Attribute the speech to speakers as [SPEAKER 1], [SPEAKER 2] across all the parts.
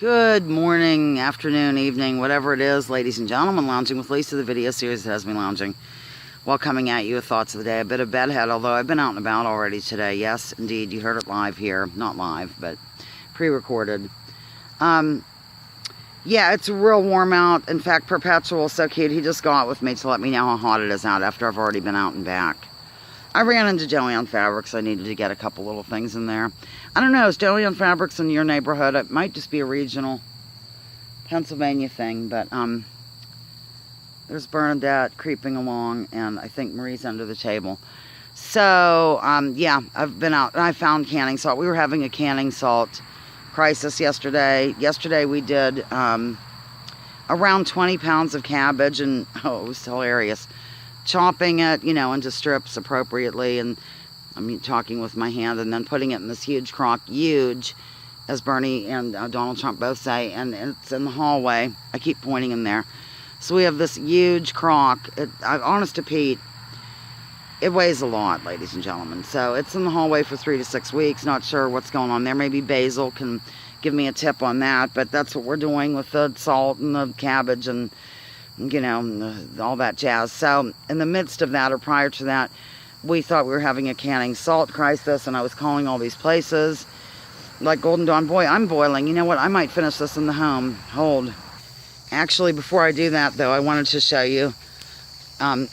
[SPEAKER 1] Good morning, afternoon, evening, whatever it is, ladies and gentlemen. Lounging with Lisa, the video series that has me lounging while coming at you with thoughts of the day. A bit of bedhead, although I've been out and about already today. Yes, indeed, you heard it live here. Not live, but pre-recorded. Yeah, it's real warm out. In fact, Perpetual is so cute. He just got with me to let me know how hot it is out after I've already been out and back. I ran into Joanne Fabrics. I needed to get a couple little things in there. I don't know, is Joanne Fabrics in your neighborhood? It might just be a regional Pennsylvania thing, but there's Bernadette creeping along, and I think Marie's under the table. So, yeah, I've been out, and I found canning salt. We were having a canning salt crisis yesterday. Yesterday we did around 20 pounds of cabbage, and oh, it was hilarious. Chopping it, you know, into strips appropriately, and talking with my hand, and then putting it in this huge crock, huge, as Bernie and Donald Trump both say, and it's in the hallway. I keep pointing in there. So we have this huge crock. Honest to Pete, it weighs a lot, ladies and gentlemen. So it's in the hallway for 3 to 6 weeks. Not sure what's going on there. Maybe Basil can give me a tip on that, but that's what we're doing with the salt and the cabbage and, you know, all that jazz. So in the midst of that, or prior to that, we thought we were having a canning salt crisis, and I was calling all these places like Golden Dawn. Boy, I'm boiling. You know what? I might finish this in the home. Hold. Actually, before I do that, though, I wanted to show you.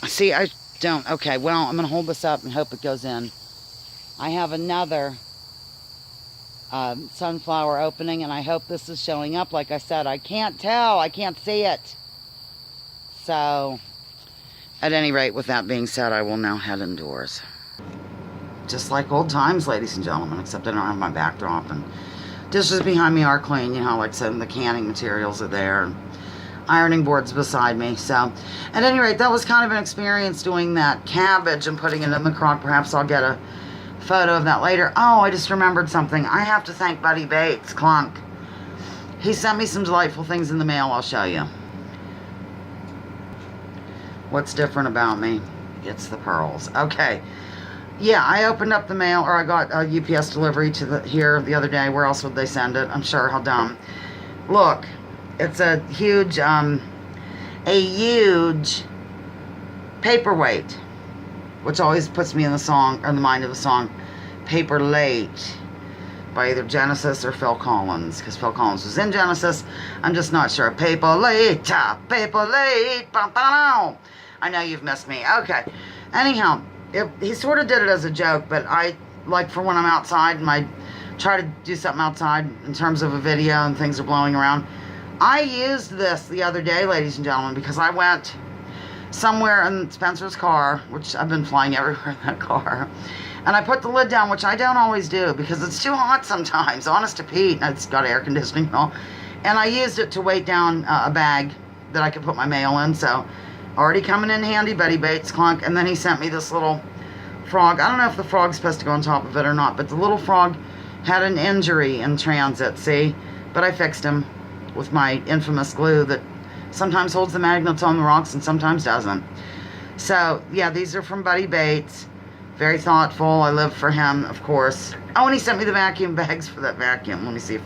[SPEAKER 1] See, I don't. Okay, well, I'm going to hold this up and hope it goes in. I have another sunflower opening, and I hope this is showing up. Like I said, I can't tell. I can't see it. So, at any rate, with that being said, I will now head indoors. Just like old times, ladies and gentlemen, except I don't have my backdrop, and dishes behind me are clean, you know, like I said, the canning materials are there, and ironing board's beside me. So, at any rate, that was kind of an experience doing that cabbage and putting it in the crock. Perhaps I'll get a photo of that later. Oh, I just remembered something. I have to thank Buddy Bates, Clunk. He sent me some delightful things in the mail. I'll show you. What's different about me? It's the pearls. Okay. Yeah, I opened up the mail, or I got a UPS delivery to here the other day. Where else would they send it? I'm sure. How dumb. Look, it's a huge paperweight, which always puts me in the song, or in the mind of the song, Paper Late, by either Genesis or Phil Collins, because Phil Collins was in Genesis. I'm just not sure. Paper late, paper late, ba-ba-dow. I know you've missed me. Okay. Anyhow, he sort of did it as a joke, but I, like, for when I'm outside and I try to do something outside in terms of a video and things are blowing around, I used this the other day, ladies and gentlemen, because I went somewhere in Spencer's car, which I've been flying everywhere in that car, and I put the lid down, which I don't always do because it's too hot sometimes, honest to Pete, and it's got air conditioning and all, and I used it to weight down a bag that I could put my mail in. So already coming in handy, Buddy Bates, Clunk. And then he sent me this little frog. I don't know if the frog's supposed to go on top of it or not, but the little frog had an injury in transit, see? But I fixed him with my infamous glue that sometimes holds the magnets on the rocks and sometimes doesn't. So, yeah, these are from Buddy Bates. Very thoughtful. I live for him, of course. Oh, and he sent me the vacuum bags for that vacuum. Let me see if...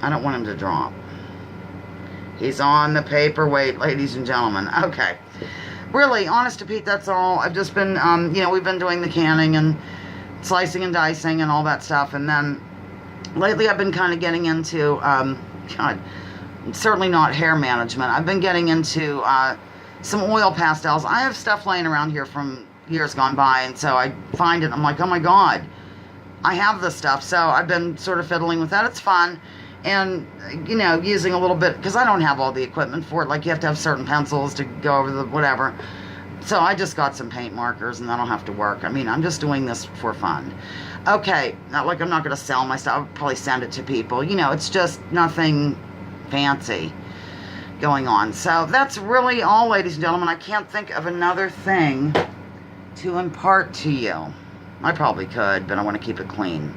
[SPEAKER 1] I don't want him to drop. He's on the paperweight, ladies and gentlemen. Okay. Really, honest to Pete, that's all. I've just been, you know, we've been doing the canning and slicing and dicing and all that stuff. And then lately I've been kind of getting into, God, certainly not hair management. I've been getting into some oil pastels. I have stuff laying around here from years gone by, and so I find it, and I'm like, oh my God, I have this stuff. So I've been sort of fiddling with that. It's fun. And, you know, using a little bit, because I don't have all the equipment for it. Like, you have to have certain pencils to go over the whatever. So I just got some paint markers, and that'll have to work. I mean, I'm just doing this for fun. Okay, not like I'm not going to sell my stuff. I'll probably send it to people. You know, it's just nothing fancy going on. So that's really all, ladies and gentlemen. I can't think of another thing to impart to you. I probably could, but I want to keep it clean.